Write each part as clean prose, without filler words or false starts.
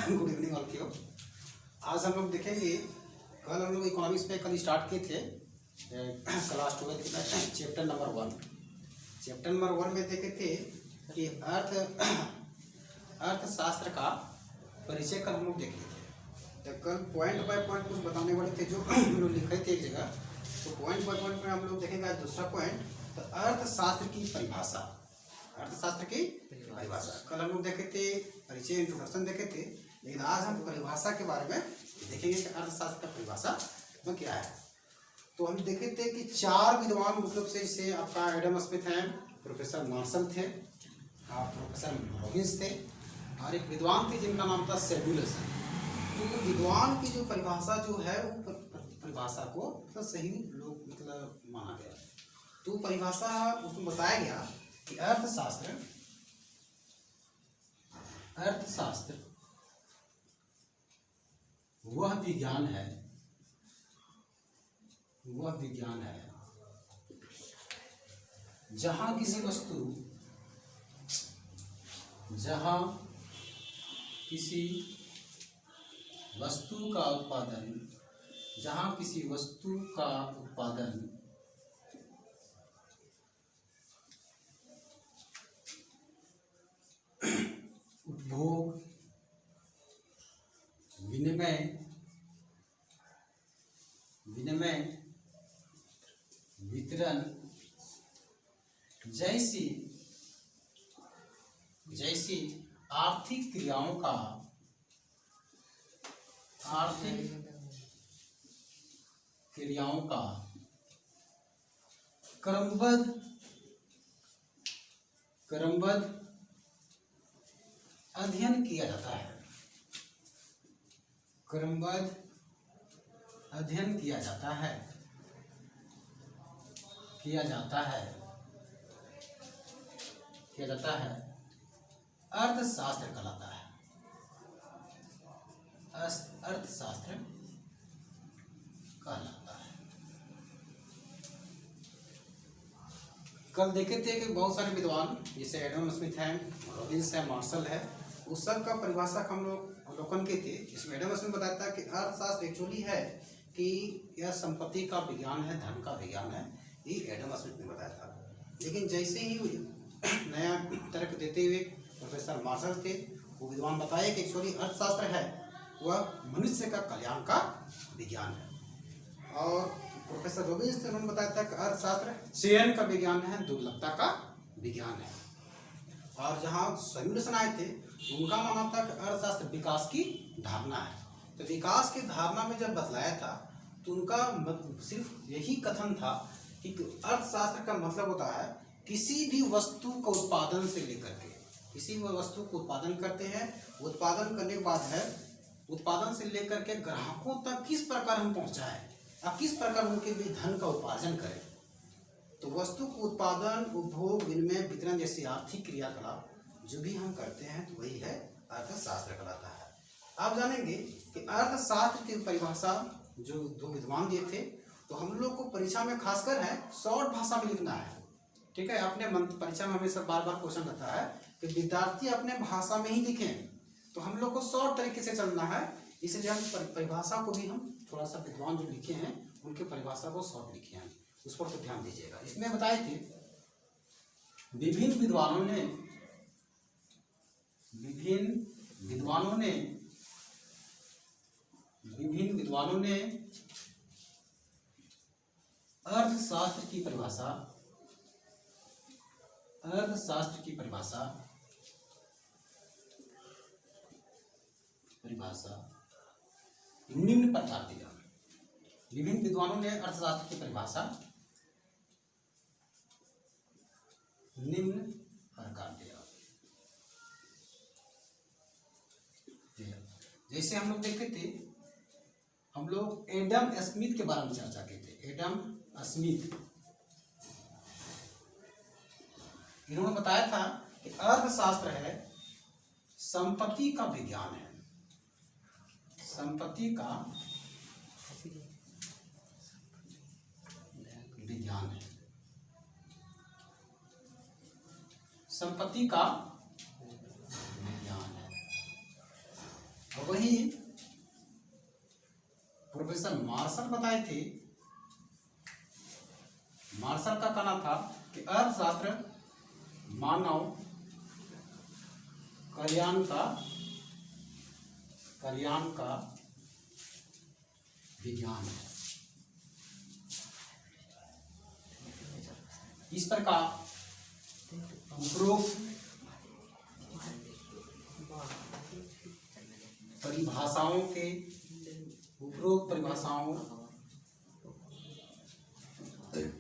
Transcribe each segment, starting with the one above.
Good evening all of you. आज हम लोग देखेंगे, कल हम लोग इकोनॉमिक्स पे कल स्टार्ट किए थे क्लास 12 में चैप्टर नंबर 1। चैप्टर नंबर 1 में देखे थे कि अर्थशास्त्र का परिचय कल हम लोग देख लिए थे। तो कल पॉइंट बाय पॉइंट कुछ बताने वाले थे जो हम लोग लिखे थे एक जगह। तो पॉइंट बाय पॉइंट में हम लोग देखेंगे आज दूसरा पॉइंट, तो अर्थशास्त्र की परिभाषा। अर्थशास्त्र की परिभाषा कल हम लोग देखे थे, परिचय इंट्रोडक्शन देखे थे, लेकिन आज हम परिभाषा के बारे में देखेंगे कि अर्थशास्त्र का परिभाषा में क्या है। तो हम देखे थे कि 4 विद्वान मतलब से जैसे आपका एडम स्मिथ हैं, प्रोफेसर मार्शल थे, प्रोफेसर रॉबिन्स थे, और एक विद्वान थे जिनका नाम था सेड्यूलस। तो विद्वान की जो परिभाषा जो है वो परिभाषा को मतलब सही लोग मतलब माना गया। तो परिभाषा उसमें बताया गया कि अर्थशास्त्र वह विज्ञान है जहाँ किसी वस्तु का उत्पादन उपभोग, विनिमय, वितरण जैसी आर्थिक क्रियाओं का क्रमबद्ध अध्ययन किया जाता है। अर्थशास्त्र कहलाता है। अर्थशास्त्र कहलाता है। कल देखे थे कि बहुत सारे विद्वान जैसे एडम स्मिथ हैं, रॉबिन्स है, मार्शल है, उस सब का परिभाषा हम लोग अवलोकन किए थे। इसमें एडम स्मिथ बताता है कि अर्थशास्त्र एक्चुअली है कि यह संपत्ति का विज्ञान है, धन का विज्ञान है। ये एडम स्मिथ ने बताया था। लेकिन जैसे ही नया तर्क देते हुए प्रोफेसर मार्शल थे, वो विद्वान बताए कि एक्चुअली अर्थशास्त्र है वह मनुष्य का कल्याण का विज्ञान है। और प्रोफेसर रॉबिन्स ने उन्होंने बताया था कि अर्थशास्त्र चयन का विज्ञान है, दुर्लभता का विज्ञान है। और जहाँ सॉल्यूशन आए थे उनका मानना था कि अर्थशास्त्र विकास की धारणा है। तो विकास की धारणा में जब बतलाया था तो उनका सिर्फ यही कथन था कि अर्थशास्त्र का मतलब होता है किसी भी वस्तु का उत्पादन से लेकर के, किसी भी वस्तु को उत्पादन करते हैं, उत्पादन करने के बाद है उत्पादन से लेकर के ग्राहकों तक किस प्रकार हम पहुँचाएं और किस प्रकार उनके भी धन का उपार्जन करें। तो वस्तु को उत्पादन, उपभोग, विनिमय, वितरण जैसी आर्थिक क्रियाकलाप जो भी हम करते हैं तो वही है अर्थशास्त्र कहलाता है। आप जानेंगे कि अर्थशास्त्र की परिभाषा जो 2 विद्वान दिए थे, तो हम लोग को परीक्षा में खासकर है शॉर्ट भाषा में लिखना है। ठीक है, अपने परीक्षा में हमेशा बार बार क्वेश्चन रहता है कि विद्यार्थी अपने भाषा में ही लिखें। तो हम लोग को शॉर्ट तरीके से चलना है, इसलिए हम परिभाषा को भी हम थोड़ा सा विद्वान जो लिखे हैं उनके परिभाषा को शॉर्ट लिखे हैं, उस पर तो ध्यान दीजिएगा। इसमें बताए थे विभिन्न विद्वानों ने अर्थशास्त्र की परिभाषा निम्न प्रकार दिया। विभिन्न विद्वानों ने अर्थशास्त्र की परिभाषा निम्न प्रकार दिया। जैसे हम लोग देखते थे, हम लोग एडम स्मिथ के बारे में चर्चा की थी। एडम स्मिथ इन्होंने बताया था कि अर्थशास्त्र है संपत्ति का विज्ञान है। संपत्ति का विज्ञान है। संपत्ति का विज्ञान है। और वही प्रोफेसर मार्शल बताए थे, मार्शल का कहना था कि अर्थशास्त्र मानव कल्याण का विज्ञान है। इस प्रकार उपरोक्त परिभाषाओं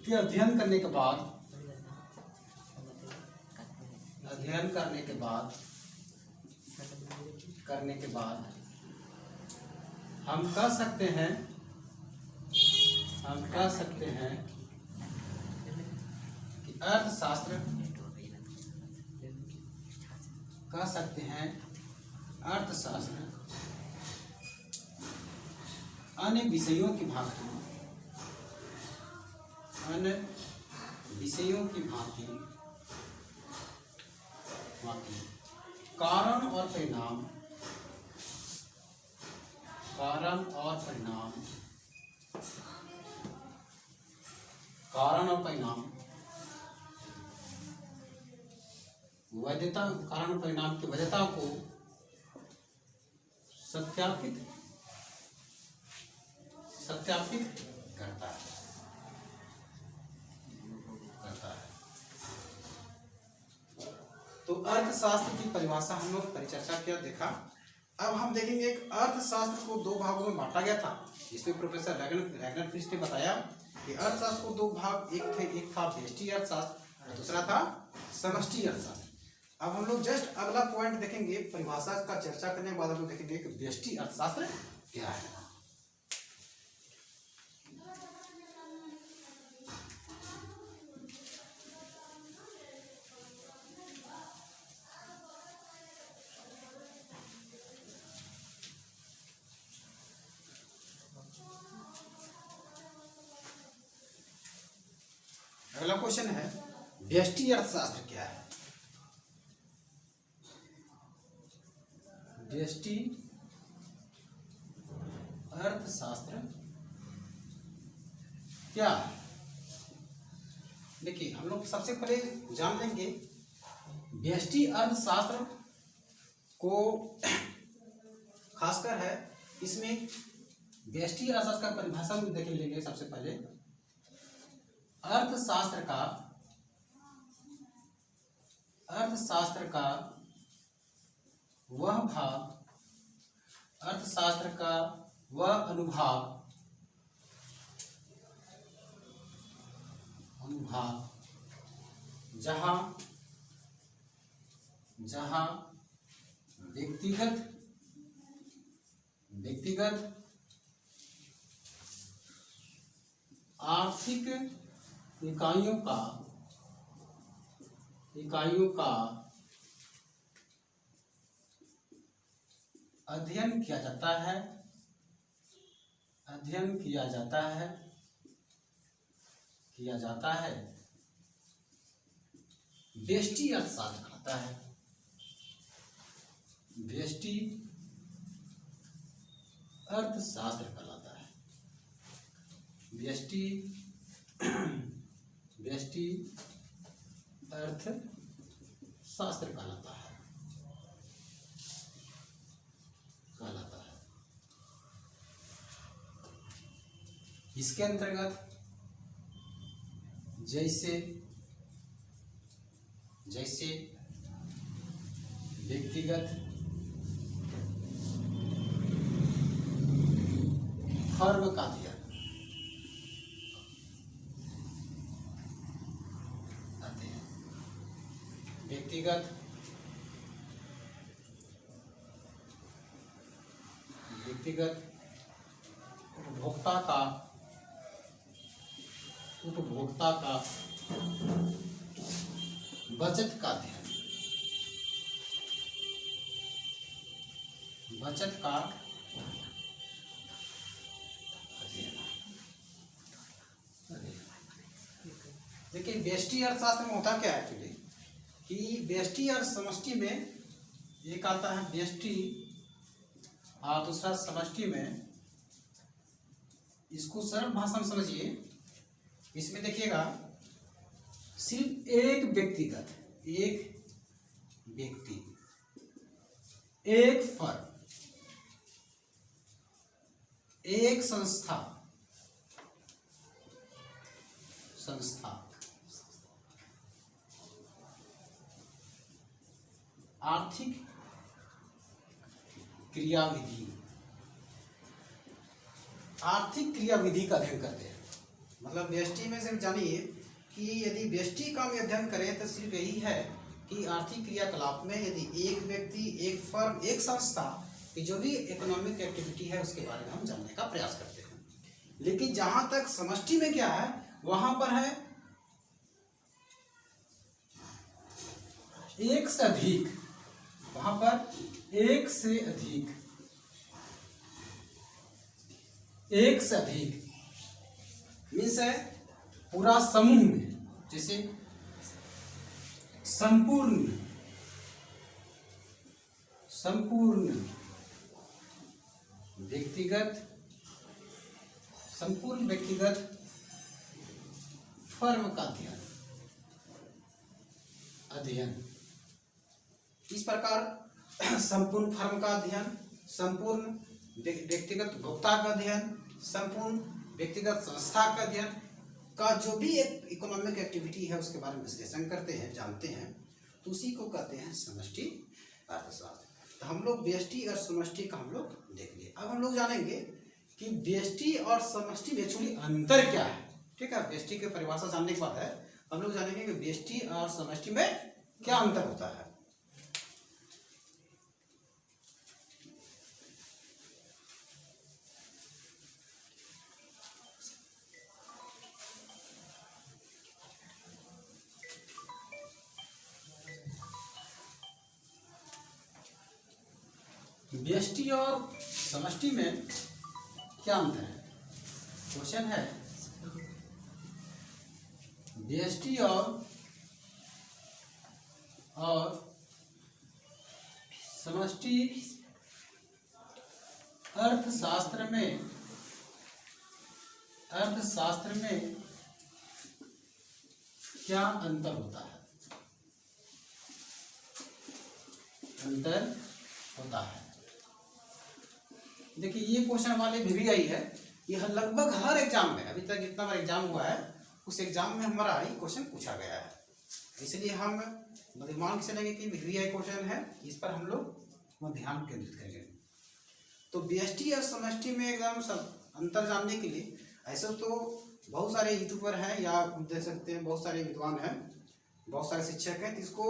के अध्ययन करने के बाद हम कह सकते हैं कि अर्थशास्त्र अन्य विषयों की भांति कारण और परिणाम वैधता, कारण परिणाम की वैधता को सत्यापित करता है। तो अर्थशास्त्र की परिभाषा हम लोग परिचर्चा किया, देखा। अब हम देखेंगे एक अर्थशास्त्र को दो भागों में बांटा गया था। इसमें प्रोफेसर रैगनर फ्रिश ने बताया कि अर्थशास्त्र को दो भाग, एक था व्यष्टि अर्थशास्त्र और दूसरा था समष्टि अर्थशास्त्र। अब हम लोग जस्ट अगला पॉइंट देखेंगे, परिभाषा का चर्चा करने के बाद हम लोग देखेंगे कि व्यष्टि अर्थशास्त्र क्या है। अगला क्वेश्चन है, व्यष्टि अर्थशास्त्र क्या है? व्यष्टि अर्थशास्त्र क्या है? देखिए, हम लोग सबसे पहले जान लेंगे व्यष्टि अर्थशास्त्र को खासकर है, इसमें व्यष्टि अर्थशास्त्र का परिभाषा में देख लेंगे। सबसे पहले अर्थशास्त्र का वह भाग, अर्थशास्त्र का वह अनुभाग जहां व्यक्तिगत आर्थिक इकाइयों का अध्ययन किया जाता है, व्यष्टि अर्थशास्त्र कहलाता है। व्यष्टि अर्थशास्त्र कहलाता है। व्यष्टि अर्थशास्त्र कहलाता है। इसके अंतर्गत जैसे व्यक्तिगत फर्म का अध्ययन, व्यक्तिगत उपभोक्ता का बचत का अध्ययन, देखिए व्यष्टि अर्थशास्त्र में होता क्या है एक्चुअली कि व्यष्टि और समष्टि में एक आता है व्यष्टि और दूसरा समष्टि में, इसको सरल भाषा में समझिए। इसमें देखिएगा सिर्फ एक व्यक्तिगत, एक व्यक्ति, एक फर्म, एक संस्था आर्थिक क्रियाविधि, आर्थिक क्रियाविधि का अध्ययन करते हैं। मतलब व्यष्टि में सिर्फ जानिए कि यदि व्यष्टि का हम अध्ययन करें तो सिर्फ यही है कि आर्थिक क्रियाकलाप में यदि एक व्यक्ति, एक फर्म, एक संस्था की जो भी इकोनॉमिक एक्टिविटी है उसके बारे में हम जानने का प्रयास करते हैं। लेकिन जहां तक समष्टि में क्या है, वहां पर है एक से अधिक, वहां पर एक से अधिक, एक से अधिक मीन्स है पूरा समूह में, जैसे संपूर्ण व्यक्तिगत, संपूर्ण व्यक्तिगत फर्म का अध्ययन, इस प्रकार संपूर्ण फर्म का अध्ययन, संपूर्ण व्यक्तिगत भोक्ता का अध्ययन, संपूर्ण व्यक्तिगत संस्था का अध्ययन का जो भी एक इकोनॉमिक एक्टिविटी है उसके बारे में विश्लेषण करते हैं, जानते हैं, तो उसी को कहते हैं समष्टि अर्थशास्त्र। तो हम लोग व्यष्टि और समष्टि का हम लोग देख लिए। अब हम लोग जानेंगे कि व्यष्टि और समष्टि में एक्चुअली अंतर क्या है। ठीक है, व्यष्टि की परिभाषा जानने के बाद है हम लोग जानेंगे कि व्यष्टि और समष्टि में क्या अंतर होता है। व्यष्टि और समष्टि में क्या अंतर है? क्वेश्चन है व्यष्टि और समष्टि अर्थशास्त्र में क्या अंतर होता है? अंतर होता है। देखिए ये क्वेश्चन वाले भी आई है, यह लगभग हर एग्जाम में, अभी तक जितना हमारा एग्जाम हुआ है उस एग्जाम में हमारा ये क्वेश्चन पूछा गया है। इसलिए हम मान के चलेंगे कि VVI क्वेश्चन है, इस पर हम लोग ध्यान केंद्रित करेंगे। तो व्यष्टि और समष्टि में एकदम अंतर जानने के लिए ऐसे तो बहुत सारे यूट्यूबर हैं या देख सकते हैं, बहुत सारे विद्वान हैं, बहुत सारे शिक्षक हैं, तो इसको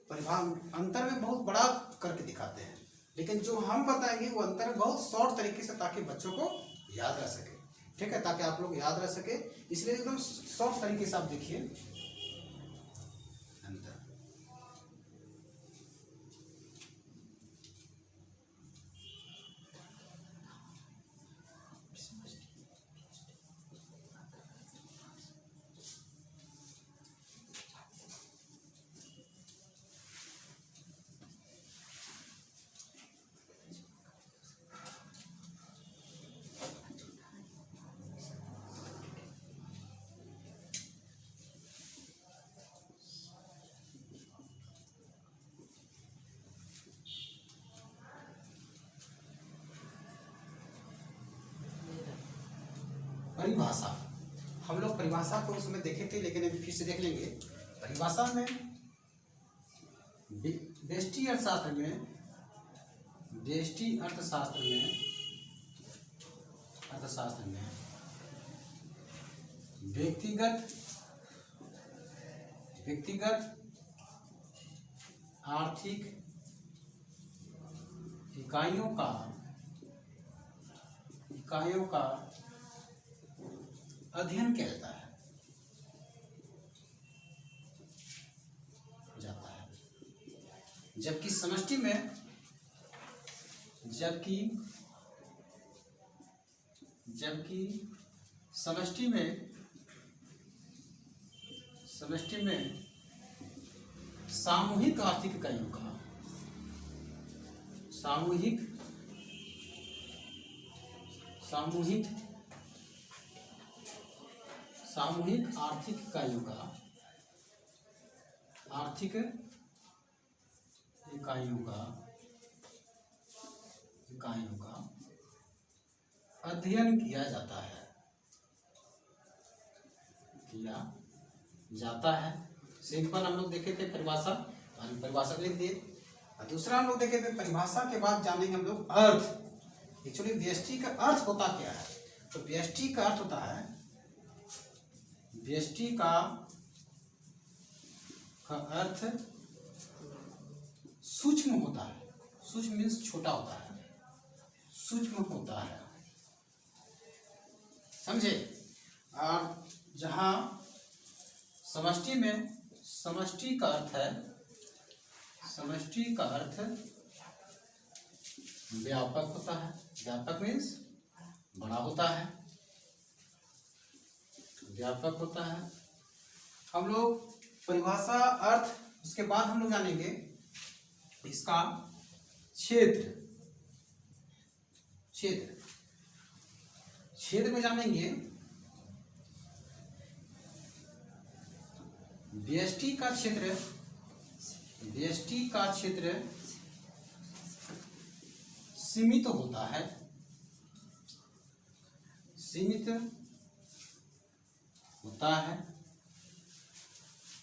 अंतर में बहुत बड़ा करके दिखाते हैं। लेकिन जो हम बताएंगे वो अंतर बहुत शॉर्ट तरीके से, ताकि बच्चों को याद रह सके। ठीक है, ताकि आप लोग याद रह सके, इसलिए एकदम शॉर्ट तरीके से आप देखिए अंतर। परिभाषा, हम लोग परिभाषा को उसमें देखे थे, लेकिन अभी फिर से देख लेंगे। परिभाषा में व्यष्टि अर्थशास्त्र में व्यक्तिगत आर्थिक इकाइयों का अध्ययन किया जाता है। जबकि समष्टि में सामूहिक आर्थिक इकाइयों का, सामूहिक सामूहिक आर्थिक इकाइयों का अध्ययन किया जाता है। सिंपल हम लोग देखे थे परिभाषा, परिभाषा लिख दिए। और दूसरा हम लोग देखे थे परिभाषा के बाद जानेंगे हम लोग अर्थ। एक्चुअली व्यष्टि का अर्थ होता क्या है? तो व्यष्टि का अर्थ होता है, व्यष्टि का अर्थ सूक्ष्म होता है। सूक्ष्म मीन्स छोटा होता है, सूक्ष्म होता है, समझे। और जहां समष्टि में, समष्टि का अर्थ व्यापक होता है। व्यापक मीन्स बड़ा होता है, व्यापक होता है। हम लोग परिभाषा, अर्थ, उसके बाद हम लोग जानेंगे इसका क्षेत्र। क्षेत्र में जानेंगे व्यष्टि का क्षेत्र सीमित होता है,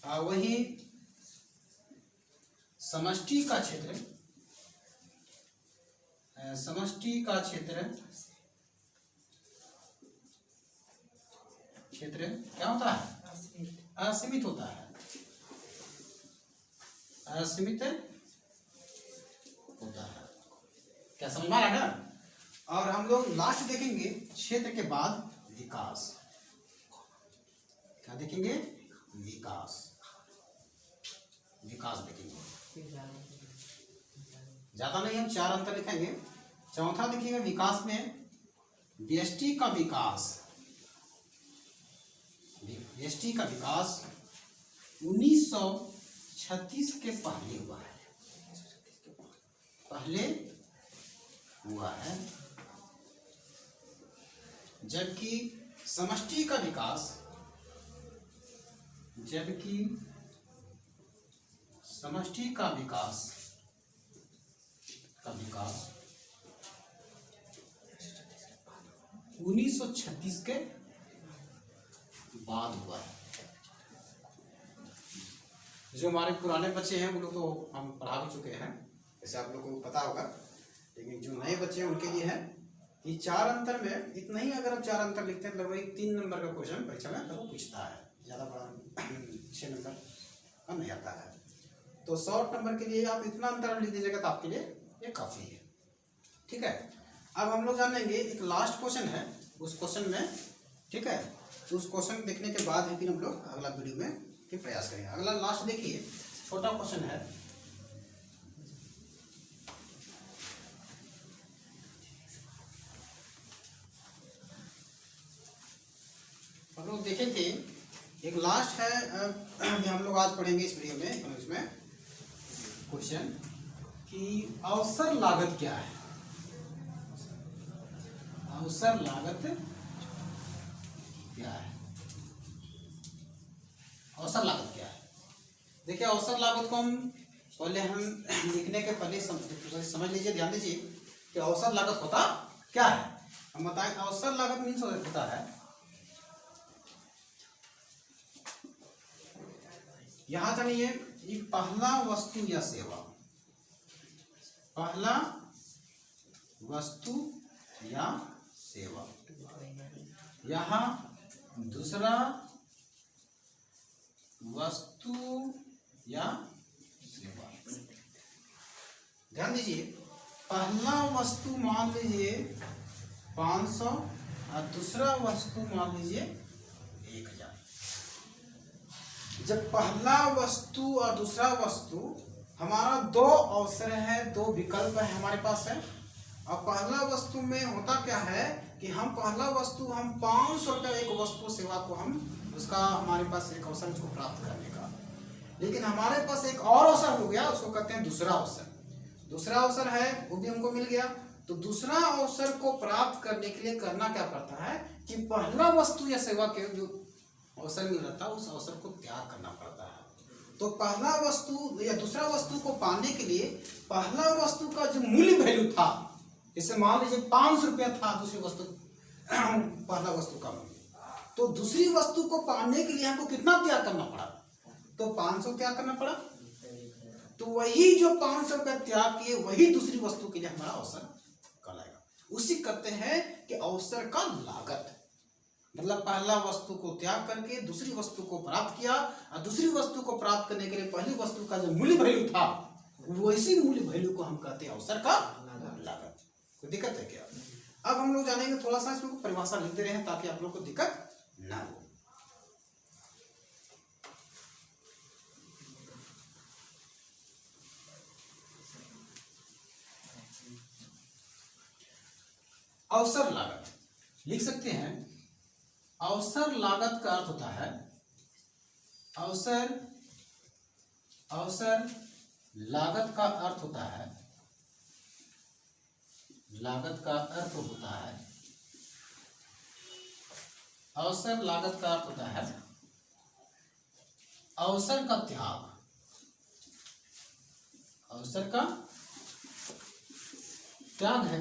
और वही समष्टि का क्षेत्र क्या होता है? असीमित होता है, असीमित होता है। क्या समझ में आ रहा है ना? और हम लोग लास्ट देखेंगे क्षेत्र के बाद विकास। क्या देखेंगे? विकास देखेंगे। ज्यादा नहीं, हम 4 अंतर लिखेंगे। चौथा देखिएगा विकास में व्यष्टि का विकास 1936 के पहले हुआ है, जबकि समष्टि का विकास 1936 के बाद हुआ है। जो हमारे पुराने बच्चे हैं वो लोग तो हम पढ़ा भी चुके हैं, जैसे आप लोगों को पता होगा, लेकिन जो नए बच्चे हैं उनके लिए है कि 4 अंतर में इतना ही। अगर आप 4 अंतर लिखते हैं लगभग 3 नंबर का क्वेश्चन परीक्षा में तो वो पूछता है, ज़्यादा बड़ा 6 नंबर का नहीं आता है। तो 100 नंबर के लिए आप इतना अंतर लिख दीजिएगा तो आपके लिए ये काफ़ी है, ठीक है। अब हम लोग जानेंगे एक लास्ट क्वेश्चन है, उस क्वेश्चन में, ठीक है। तो उस क्वेश्चन देखने के बाद ही फिर हम लोग अगला वीडियो में फिर प्रयास करेंगे। अगला लास्ट देखिए, छोटा क्वेश्चन है। हम लोग देखे थे एक लास्ट है, हम लोग आज पढ़ेंगे इस वीडियो में, इसमें क्वेश्चन कि अवसर लागत क्या है। अवसर लागत क्या है? अवसर लागत क्या है? देखिए, अवसर लागत को हम लिखने के पहले समझ लीजिए, ध्यान दीजिए कि अवसर लागत होता क्या है। हम बताएं, अवसर लागत मीन्स होता है, यहां जानिए, पहला वस्तु या सेवा, पहला वस्तु या सेवा, यहाँ दूसरा वस्तु या सेवा। ध्यान दीजिए, पहला वस्तु मान लीजिए 500 और दूसरा वस्तु मान लीजिए 1000। जब पहला वस्तु और दूसरा वस्तु, हमारा 2 अवसर है, 2 विकल्प है हमारे पास है। और पहला वस्तु में होता क्या है कि हम पहला वस्तु, हम 500 रुपये एक वस्तु सेवा को हम उसका, हमारे पास एक अवसर उसको प्राप्त करने का। लेकिन हमारे पास एक और अवसर हो गया, उसको कहते हैं दूसरा अवसर। दूसरा अवसर है वो भी हमको मिल गया, तो दूसरा अवसर को प्राप्त करने के लिए करना क्या पड़ता है कि पहला वस्तु या सेवा के जो अवसर मिल रहा था उस अवसर को त्याग करना पड़ता है। तो पहला वस्तु या दूसरा वस्तु को पाने के लिए पहला वस्तु का जो मूल्य वैल्यू था, जैसे मान लीजिए 500 रुपया था दूसरी वस्तु पहला वस्तु का मूल्य, तो दूसरी वस्तु को पाने के लिए हमको कितना त्याग करना पड़ा? तो 500 त्याग करना पड़ा। तो वही जो 500 रुपया त्याग किए वही दूसरी वस्तु के लिए हमारा अवसर कहलाएगा। उसी कहते हैं कि अवसर का लागत, मतलब पहला वस्तु को त्याग करके दूसरी वस्तु को प्राप्त किया और दूसरी वस्तु को प्राप्त करने के लिए पहली वस्तु का जो मूल्य वैल्यू था वैसी मूल्य वैल्यू को हम कहते हैं अवसर का लागत। कोई दिक्कत है क्या? अब हम लोग जानेंगे, थोड़ा सा इसमें परिभाषा लिखते रहे ताकि आप लोग को दिक्कत ना हो। अवसर लागत लिख सकते हैं। अवसर लागत का अर्थ होता है अवसर लागत का अर्थ होता है अवसर लागत का अर्थ होता है अवसर का त्याग, अवसर का त्याग है।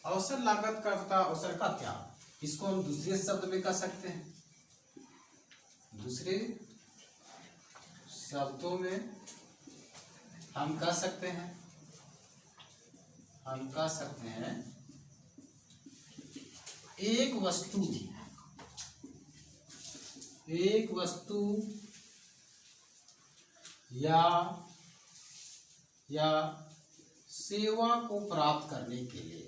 अवसर लागत का अर्थ अवसर का त्याग। इसको हम दूसरे शब्द में कह सकते हैं, दूसरे शब्दों में हम कह सकते हैं एक वस्तु या सेवा को प्राप्त करने के लिए,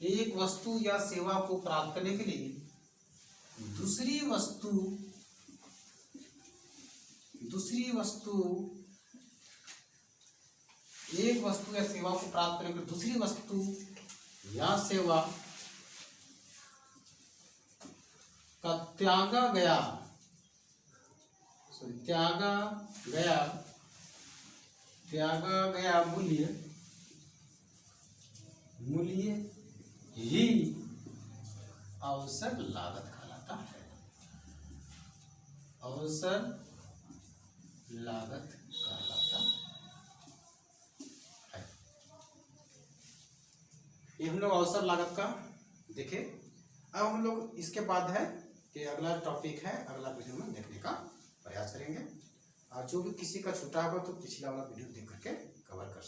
एक वस्तु या सेवा को प्राप्त करने के लिए दूसरी वस्तु एक वस्तु या सेवा को प्राप्त करने के लिए दूसरी वस्तु या सेवा का त्यागा गया मूल्य ही अवसर लागत कहलाता है। अवसर लागत कहलाता है। ये हम लोग अवसर लागत का देखे। अब हम लोग इसके बाद है कि अगला टॉपिक है, अगला वीडियो में देखने का प्रयास करेंगे। और जो भी किसी का छूटा होगा तो पिछला वाला वीडियो देख करके कवर कर